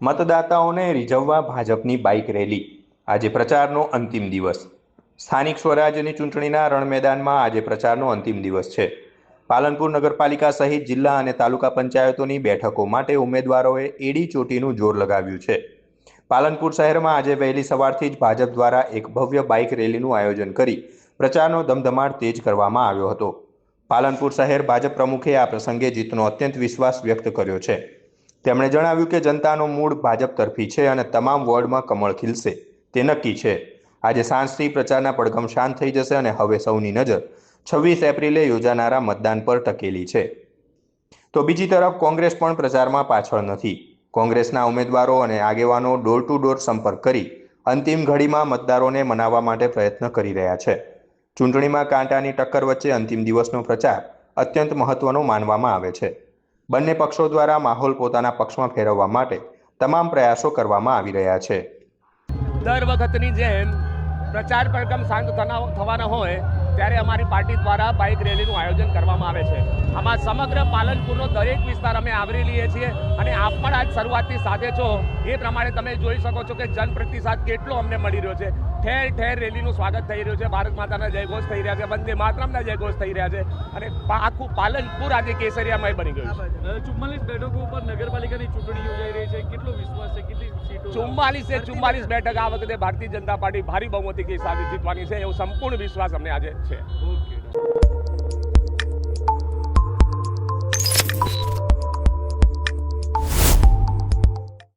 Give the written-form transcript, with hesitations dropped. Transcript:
મતદાતાઓને રીઝવવા ભાજપની બાઇક રેલી। આજે પ્રચારનો અંતિમ દિવસ। સ્થાનિક સ્વરાજ્યની ચૂંટણીના રણમેદાનમાં આજે પ્રચારનો અંતિમ દિવસ છે। પાલનપુર નગરપાલિકા સહિત જિલ્લા અને તાલુકા પંચાયતોની બેઠકો માટે ઉમેદવારોએ એડી ચોટીનું જોર લગાવ્યું છે। પાલનપુર શહેરમાં આજે વહેલી સવારથી જ ભાજપ દ્વારા એક ભવ્ય બાઇક રેલીનું આયોજન કરી પ્રચારનો ધમધમાટ તેજ કરવામાં આવ્યો હતો। પાલનપુર શહેર ભાજપ પ્રમુખે આ પ્રસંગે જીતનો અત્યંત વિશ્વાસ વ્યક્ત કર્યો છે। તેમણે જણાવ્યું કે જનતાનો મૂડ ભાજપ તરફી છે અને તમામ વોર્ડમાં કમળ ખીલશે તે નક્કી છે। આજે સાંજથી પ્રચારના પડઘમ શાંત થઈ જશે અને હવે સૌની નજર 26 એપ્રિલે યોજાનારા મતદાન પર ટકેલી છે। તો બીજી તરફ કોંગ્રેસ પણ પ્રચારમાં પાછળ નથી। કોંગ્રેસના ઉમેદવારો અને આગેવાનો ડોર ટુ ડોર સંપર્ક કરી અંતિમ ઘડીમાં મતદારોને મનાવવા માટે પ્રયત્ન કરી રહ્યા છે। ચૂંટણીમાં કાંટાની ટક્કર વચ્ચે અંતિમ દિવસનો પ્રચાર અત્યંત મહત્વનો માનવામાં આવે છે। બંને પક્ષો દ્વારા માહોલ પોતાના પક્ષમાં ફેરવવા માટે તમામ પ્રયાસો કરવામાં આવી રહ્યા છે। દર વખતની જેમ પ્રચાર પડઘમ શાંત થવાના હોય ત્યારે અમારી પાર્ટી દ્વારા બાઇક રેલીનું આયોજન કરવામાં આવે છે। આમાં સમગ્ર પાલનપુરનો દરેક વિસ્તાર અમે આવરી લઈએ છીએ અને આપ પણ આજ શરૂઆતથી સાથે છો એ પ્રમાણે તમે જોઈ શકો છો કે જનપ્રતિસાદ કેટલો અમને મળી રહ્યો છે। ઠેર ઠેર રેલીનું સ્વાગત થઈ રહ્યું છે। ભારત માતાના જયઘોષ થઈ રહ્યા છે, વંદે માતરમના જયઘોષ થઈ રહ્યા છે અને આખું પાલનપુર આજે કેસરિયામય બની ગયું છે। 44 બેઠકો ઉપર નગરપાલિકાની ચૂંટણી યોજાઈ રહી છે, કેટલો વિશ્વાસ છે, કેટલી સીટો? 44 બેઠક આ વખતે ભારતીય જનતા પાર્ટી ભારી બહુમતીથી સાથે જીતવાની છે એવો સંપૂર્ણ વિશ્વાસ અમને આજે છે। ઓકે।